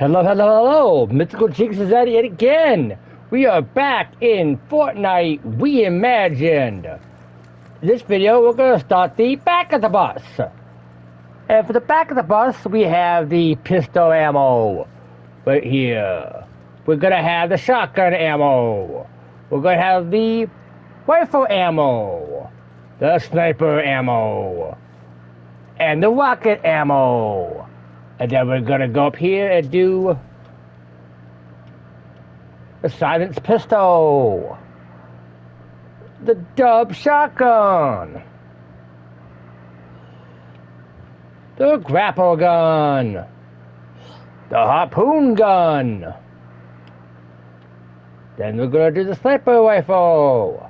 Hello, hello, hello! Mythical Jigs is at it again! We are back in Fortnite Reimagined! In this video, we're going to start the back of the bus. And for the back of the bus, we have the pistol ammo right here. We're going to have the shotgun ammo. We're going to have the rifle ammo, the sniper ammo, and the rocket ammo. And then we're gonna go up here and do the silenced pistol, the dub shotgun, the grapple gun, the harpoon gun. Then we're gonna do the sniper rifle.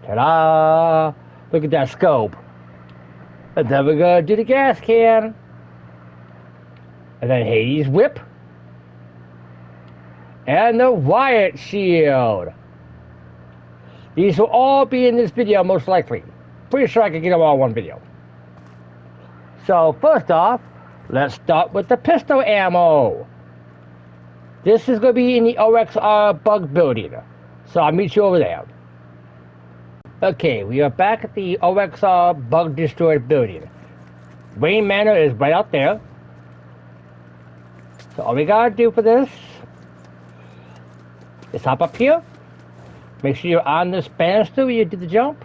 Ta-da! Look at that scope. And then we're gonna do the gas can. And then Hades whip. And the Riot shield. These will all be in this video most likely. Pretty sure I can get them all in one video. So first off, let's start with the pistol ammo. This is going to be in the OXR bug building. So I'll meet you over there. Okay, we are back at the OXR bug destroyed building. Wayne Manor is right out there. So all we gotta do for this is hop up here. Make sure you're on this banister when you do the jump.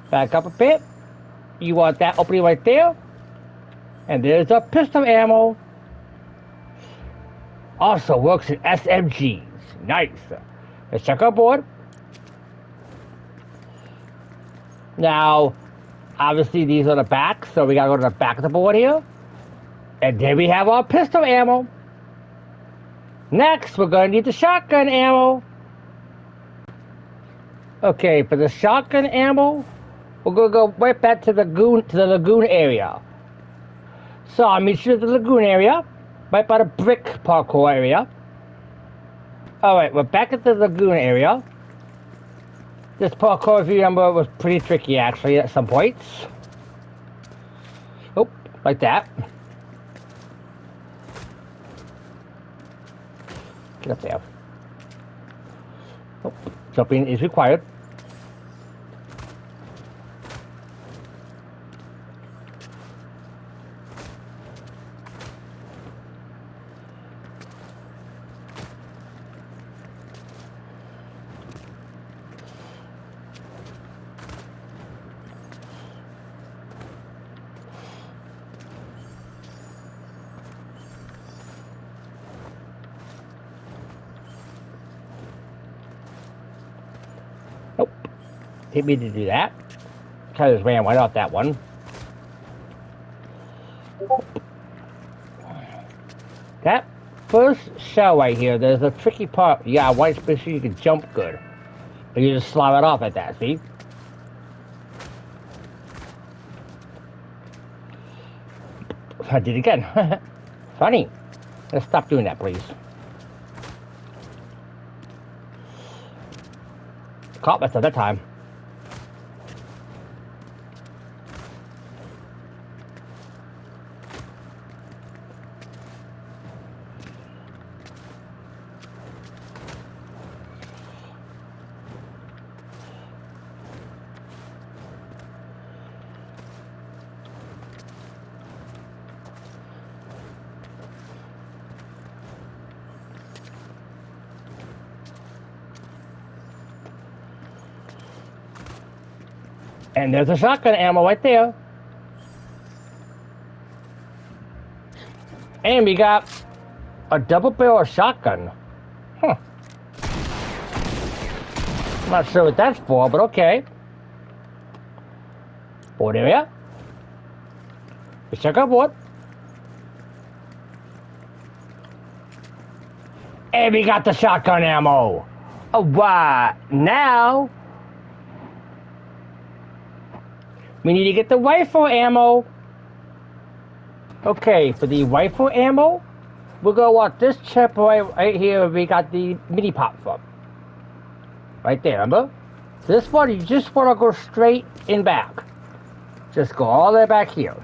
Back up a bit. You want that opening right there. And there's a pistol ammo. Also works in SMGs. Nice. Let's check our board. Now, obviously these are the back, so we gotta go to the back of the board here. And then we have our pistol ammo. Next, we're going to need the shotgun ammo. Okay, for the shotgun ammo, we're going to go right back to the lagoon area. So I'll meet you at the lagoon area, right by the brick parkour area. Alright, we're back at the lagoon area. This parkour, if you remember, was pretty tricky actually at some points. Oh, like that. Get up there. Oh, jumping is required. Didn't mean to do that. Kind of just ran right off that one. That first shell right here, there's a tricky part. Yeah, white space so you can jump good. But you just slide it off at that, see? I did it again. Funny. Let's stop doing that, please. Caught myself that time. And there's a shotgun ammo right there. And we got a double barrel shotgun. Huh. I'm not sure what that's for, but okay. Board area. Let's check our board. And we got the shotgun ammo. Alright, now we need to get the rifle ammo. Okay, for the rifle ammo, we're gonna want this chip right here. We got the mini pop from. Right there, remember? This one, you just want to go straight in back. Just go all the way back here.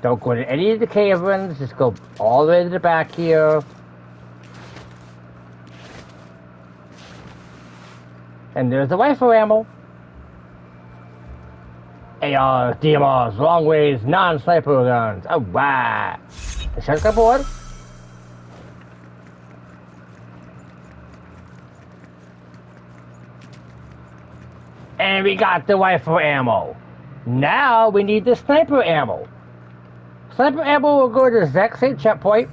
Don't go to any of the caverns. Just go all the way to the back here. And there's the rifle ammo. ARs, DMRs, long range, non-sniper guns. Alright. The shotgun board. And we got the rifle ammo. Now we need the sniper ammo. Sniper ammo will go to the exact same checkpoint.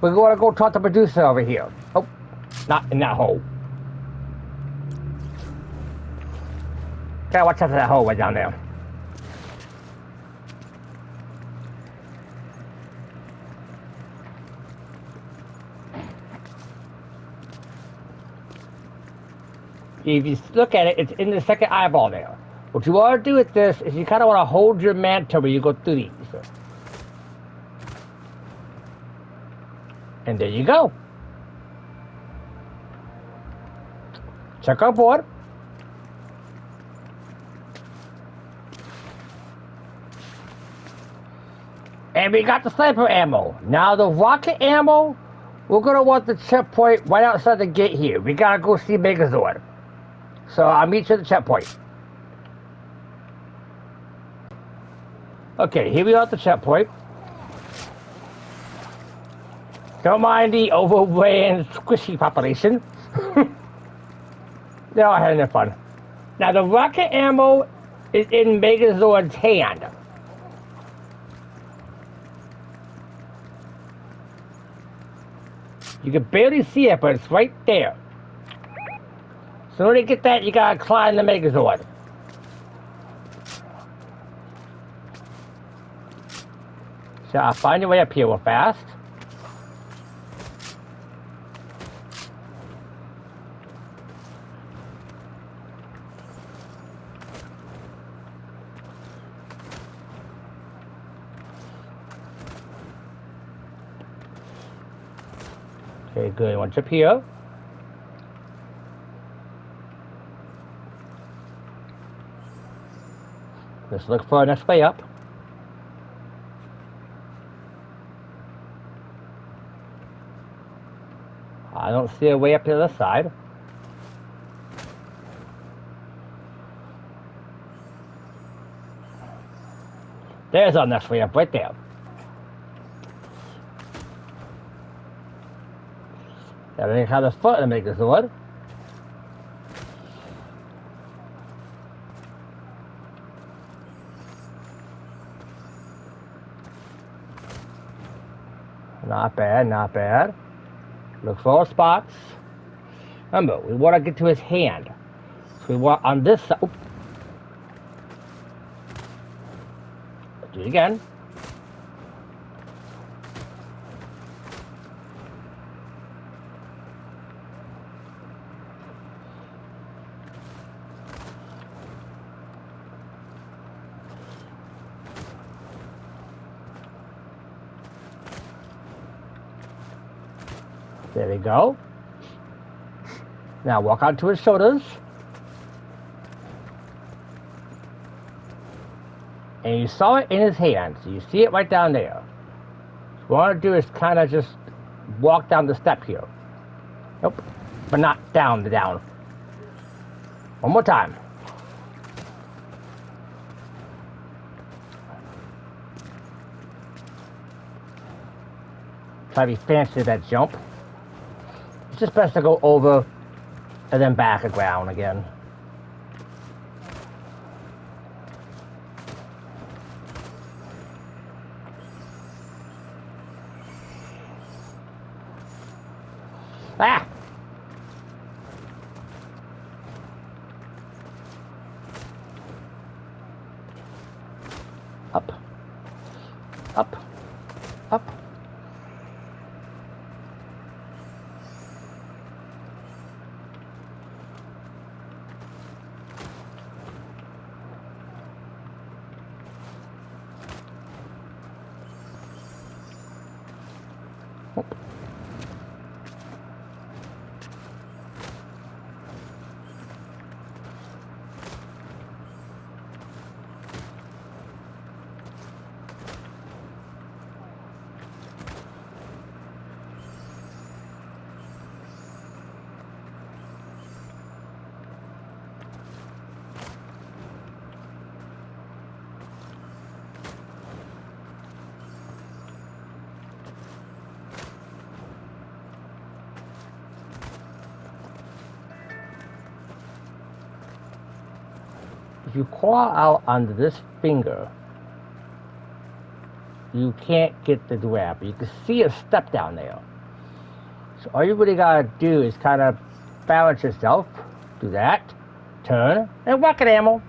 We're going to go talk to the producer over here. Oh, not in that hole. Gotta watch out for that hole right down there. If you look at it, it's in the second eyeball there. What you want to do with this is you kind of want to hold your mantle when you go through these. And there you go. Check our board. And we got the sniper ammo. Now the rocket ammo, we're going to want the checkpoint right outside the gate here. We got to go see Megazord. So I'll meet you at the checkpoint. Okay, here we are at the checkpoint. Don't mind the overweight squishy population. They're all having their fun. Now the rocket ammo is in Megazord's hand. You can barely see it, but it's right there. So in order to get that, you gotta climb the Megazord. So I'll find your way up here real fast. Okay, good. One trip here. Let's look for our next way up. I don't see a way up to the other side. There's our next way up right there. Everything has a foot to make this wood. Not bad, not bad. Look for all spots. Remember, we want to get to his hand. So we want on this side. Do it again. There we go. Now walk onto his shoulders. And you saw it in his hand. So you see it right down there. So what I want to do is kind of just walk down the step here. Nope. But not down the down. One more time. Try to be fancy with that jump. It's just best to go over and then back around again. Ah! Up. Up. Up. if you claw out under this finger, you can't get the grab. You can see a step down there. So all you really gotta do is kind of balance yourself. Do that. Turn and rocket ammo.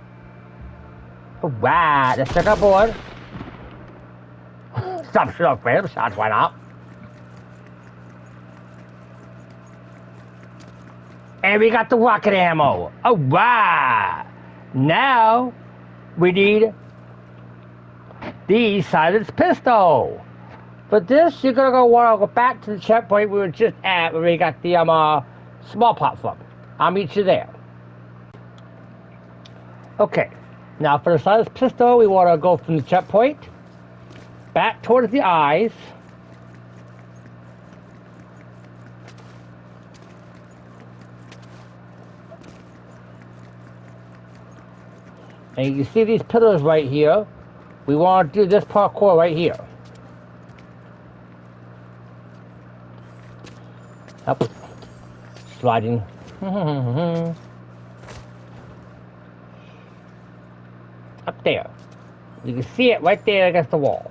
Alright, let's check our board. Stop shooting frame shots, why not? And we got the rocket ammo. Alright! Now we need the silenced pistol. For this, you're gonna want to go back to the checkpoint we were just at, where we got the small pot from. I'll meet you there. Okay, now for the silenced pistol, we want to go from the checkpoint back towards the eyes. And you see these pillars right here. We want to do this parkour right here. Up. Sliding. Up there. You can see it right there against the wall.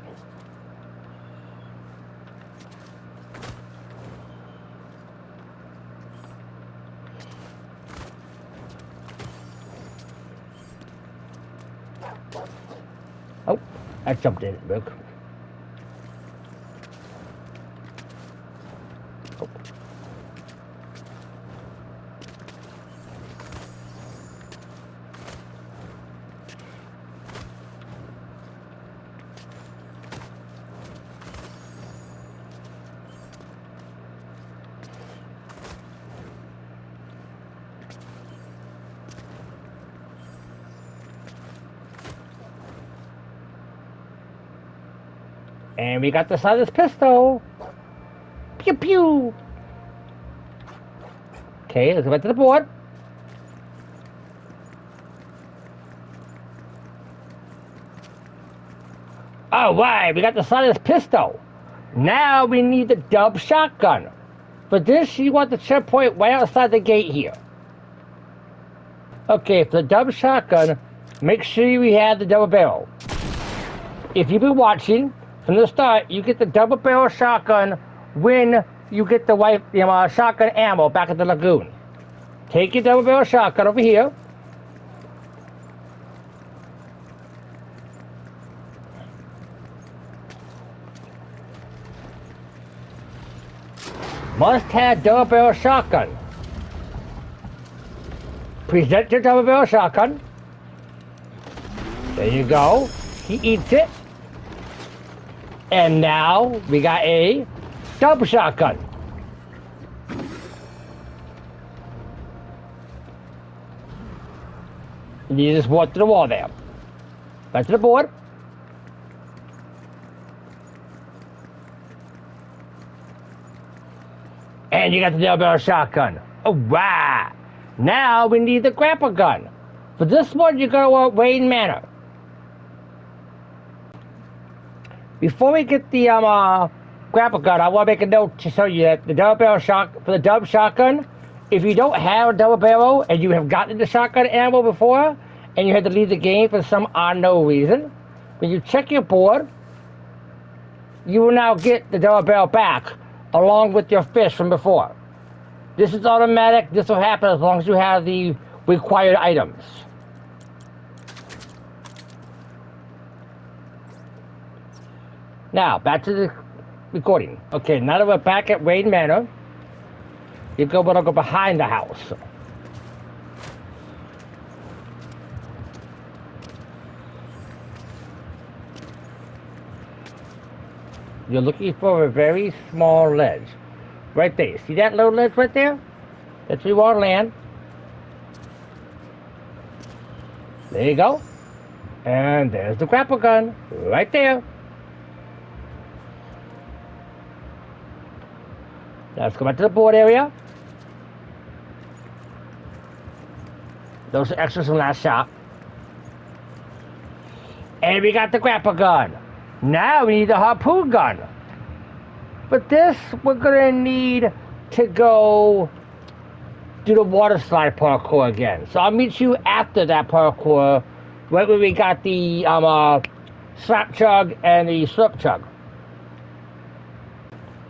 Oh, I jumped in it, Luke. Oh. And we got the silenced pistol. Pew pew. Okay, let's go back to the board. Alright, we got the silenced pistol. Now we need the dub shotgun. For this, you want the checkpoint right outside the gate here. Okay, for the dub shotgun, make sure you have the double barrel. If you've been watching, from the start, you get the double barrel shotgun when you get the shotgun ammo back at the lagoon. Take your double barrel shotgun over here. Must have double barrel shotgun. Present your double barrel shotgun. There you go. He eats it. And now we got a double shotgun. And you just walk to the wall there. Back to the board. And you got the double barrel shotgun. Alright. Now we need the grapple gun. For this one, you're gonna want Rain Manor. Before we get the grapple gun, I want to make a note to show you that the double barrel for the dub shotgun, if you don't have a double barrel and you have gotten the shotgun ammo before and you had to leave the game for some unknown reason, when you check your board, you will now get the double barrel back along with your fish from before. This is automatic. This will happen as long as you have the required items. Now, back to the recording. Okay, now that we're back at Wayne Manor, you're going to go behind the house. You're looking for a very small ledge. Right there. See that little ledge right there? That's where you want to land. There you go. And there's the grapple gun. Right there. Now let's go back to the board area. Those are extras from last shop. And we got the grapple gun. Now we need the harpoon gun. But this, we're gonna need to go do the water slide parkour again. So I'll meet you after that parkour right where we got the slap chug and the slurp chug.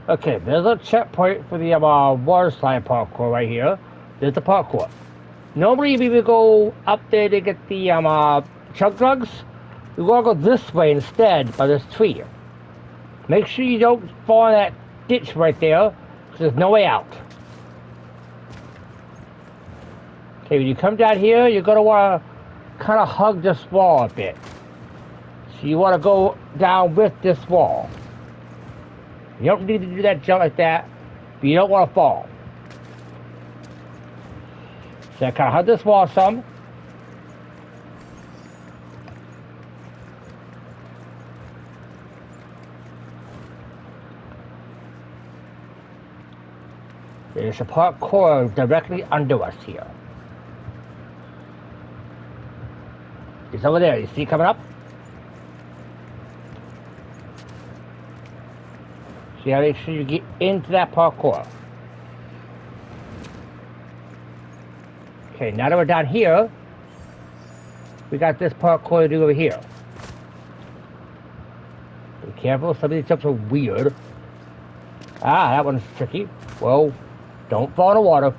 Okay, there's a checkpoint for the water slide parkour right here. There's the parkour. Normally, we would go up there to get the chug drugs. We want to go this way instead by this tree. Make sure you don't fall in that ditch right there, because there's no way out. Okay, when you come down here, you're going to want to kind of hug this wall a bit. So you want to go down with this wall. You don't need to do that jump like that, but you don't want to fall. So I kind of hug this wall some. There's a parkour directly under us here. It's over there. You see it coming up? So you gotta make sure you get into that parkour. Okay, now that we're down here, we got this parkour to do over here. Be careful, some of these jumps are weird. Ah, that one's tricky. Well, don't fall in the water.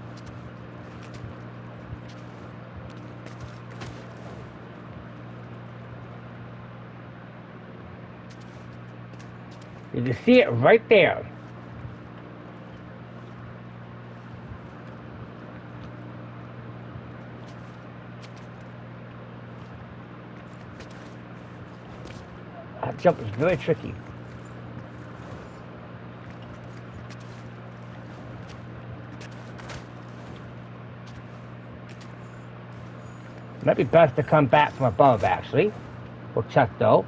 You can see it right there. That jump is very tricky. Might be best to come back from above, actually. We'll check though.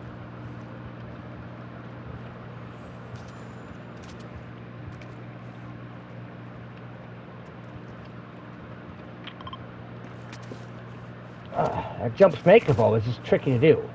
That jump's makeable, it's just tricky to do.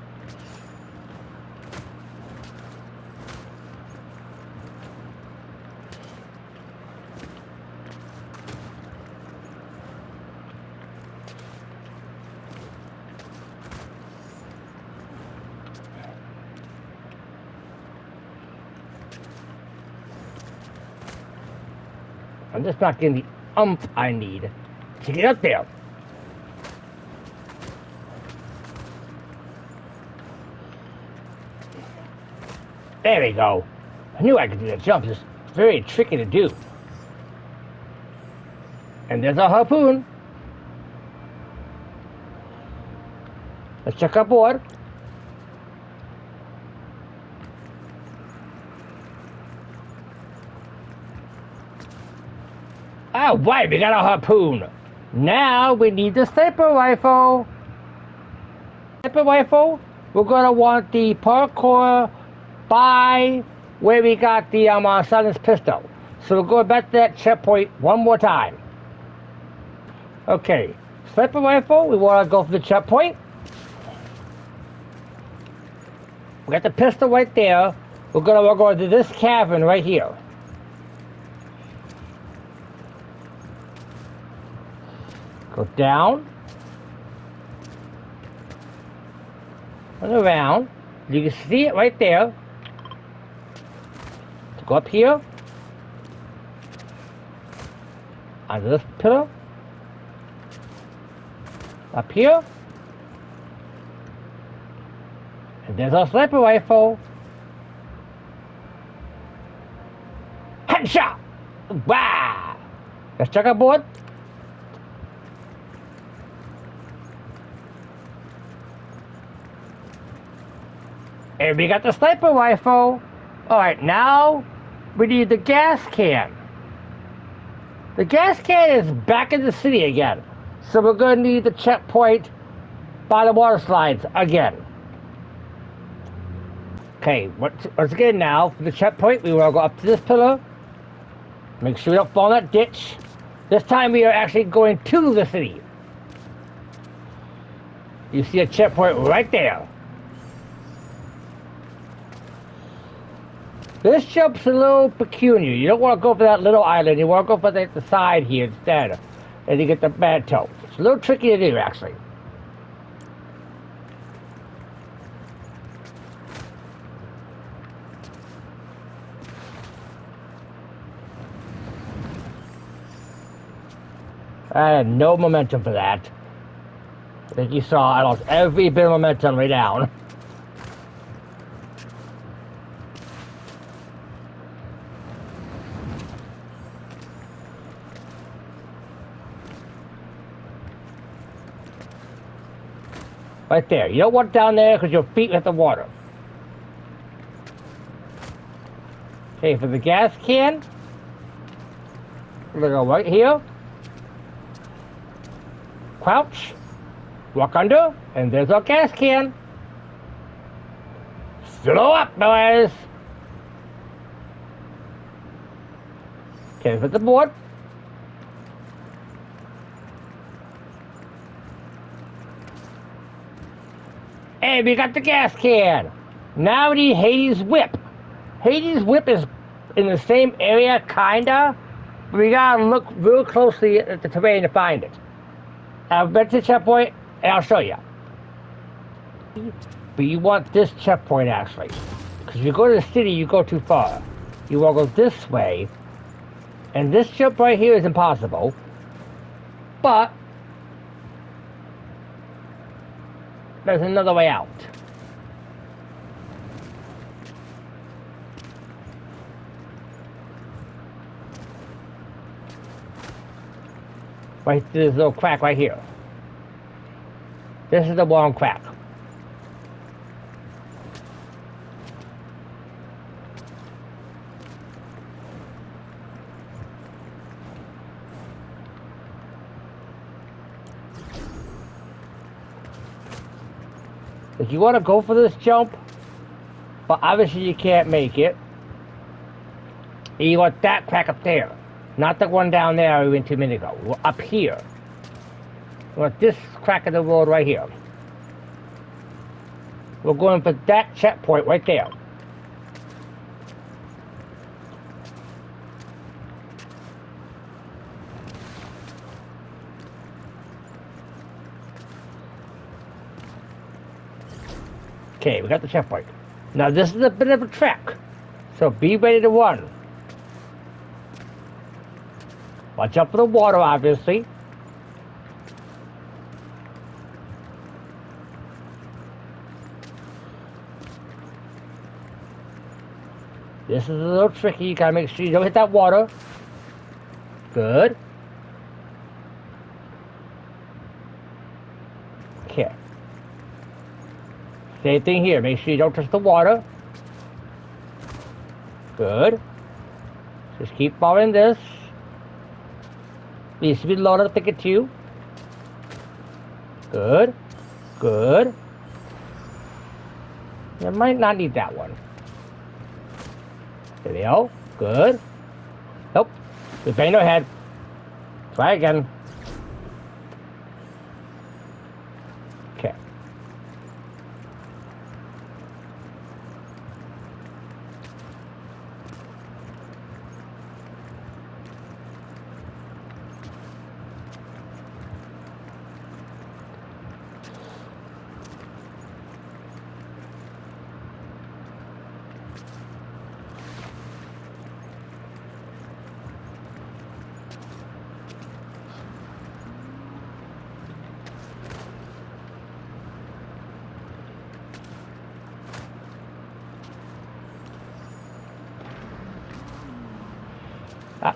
I'm just not getting the oomph I need to get up there. There we go. I knew I could do that jump. It's very tricky to do. And there's our harpoon. Let's check our board. Oh, right, we got a harpoon. Now we need the sniper rifle. Sniper rifle, we're gonna want the parkour by where we got the silenced pistol. So we'll go back to that checkpoint one more time. Okay, sniper rifle, we want to go for the checkpoint. We got the pistol right there. We're gonna go to this cavern right here. Go down and around. You can see it right there. Go up here, under this pillar, up here, and there's our sniper rifle. Headshot! Wow! Let's check our board. And we got the sniper rifle. Alright, now we need the gas can. The gas can is back in the city again. So we're going to need the checkpoint by the water slides again. Okay, once again now, for the checkpoint, we will go up to this pillar. Make sure we don't fall in that ditch. This time we are actually going to the city. You see a checkpoint right there. This jump's a little peculiar. You don't want to go for that little island. You want to go for the side here instead. And you get the bad toe. It's a little tricky to do, actually. I had no momentum for that. I think you saw I lost every bit of momentum right down. Right there. You don't want down there because your feet hit the water. Okay, for the gas can, we're gonna go right here. Crouch. Walk under, and there's our gas can. Slow up, boys. Okay, put the board. Hey, we got the gas can. Now we need Hades' whip. Hades' whip is in the same area, kinda. But we gotta look real closely at the terrain to find it. I'll bet the checkpoint, and I'll show you. But you want this checkpoint actually, because if you go to the city, you go too far. You want to go this way, and this jump right here is impossible. But there's another way out. Right through this little crack right here. This is the long crack. If you want to go for this jump, but obviously you can't make it, you want that crack up there. Not the one down there we went 2 minutes ago. We're up here. We want this crack in the road right here. We're going for that checkpoint right there. Okay, we got the checkpoint. Now this is a bit of a trek, so be ready to run. Watch out for the water, obviously. This is a little tricky. You gotta make sure you don't hit that water. Good. Okay. Same thing here. Make sure you don't touch the water. Good. Just keep following this. Needs to be low to pick it too. Good. Good. You might not need that one. There we go. Good. Nope. You're banging your head. Try again. Okay.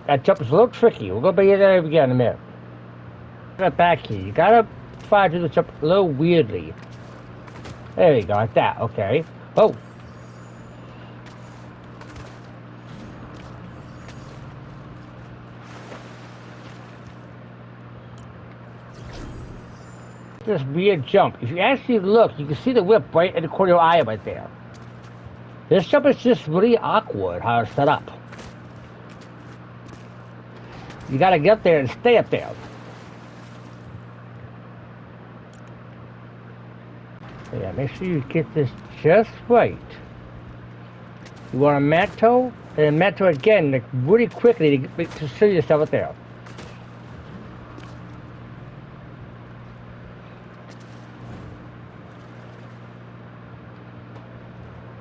That jump is a little tricky. We're going to be there again in a minute. Get back here. You gotta try to do the jump a little weirdly. There you go, like that. Okay. Oh. This weird jump. If you actually look, you can see the whip right in the corner of your eye right there. This jump is just really awkward how it's set up. You gotta get up there and stay up there. So yeah, make sure you get this just right. You want a manto, and then manto again, like really quickly to show yourself up there.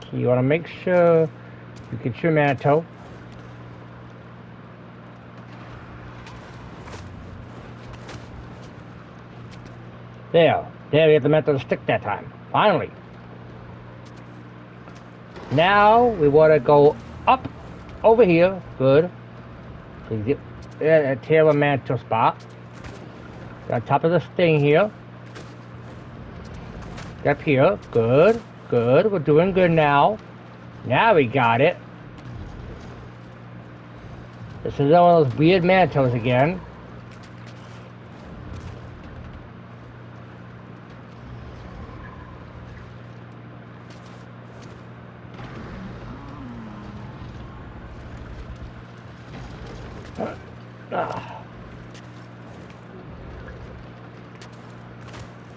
Okay, you want to make sure you get your manto. There. There we have the metal stick that time. Finally. Now we want to go up over here. Good. Tail a mantle spot. On top of this thing here. Up here. Good. Good. We're doing good now. Now we got it. This is one of those weird mantles again.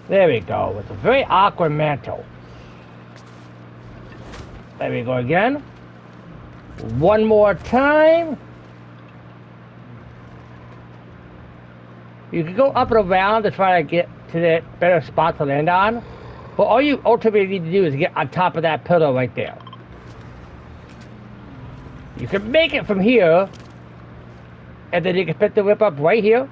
There we go. It's a very awkward mantle. There we go again. One more time. You can go up and around to try to get to the better spot to land on. But all you ultimately need to do is get on top of that pillar right there. You can make it from here. And then you can pick the whip up right here.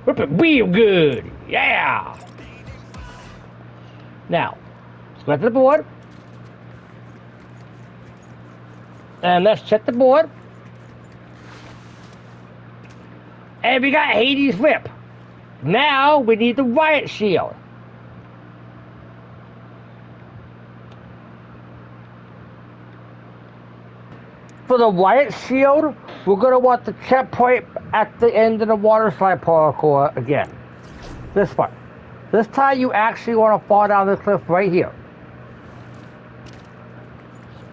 Whip it real good. Yeah. Now, let's go to the board. And let's check the board. And we got Hades' whip. Now we need the Riot shield. For the Riot shield, we're going to want the checkpoint at the end of the water slide parkour again. This one. This time you actually want to fall down the cliff right here.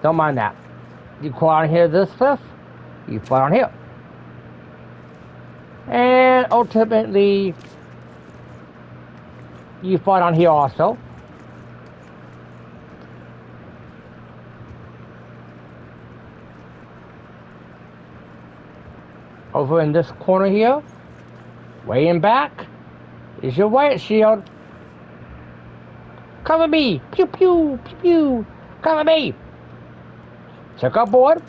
Don't mind that. You fall down here this cliff, you fall down here. And ultimately, you fall down here also. Over in this corner here, way in back, is your Riot shield. Cover me! Pew pew! Pew pew! Cover me! Check our board.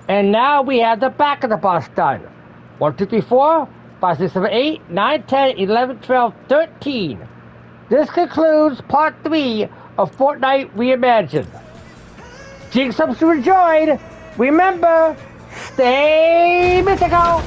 And now we have the back of the bus done. 1, 2, 3, 4, 5, 6, 7, 8, 9, 10, 11, 12, 13. This concludes part 3 of Fortnite Reimagined. Jinx hopes you enjoyed. Remember, stay mythical.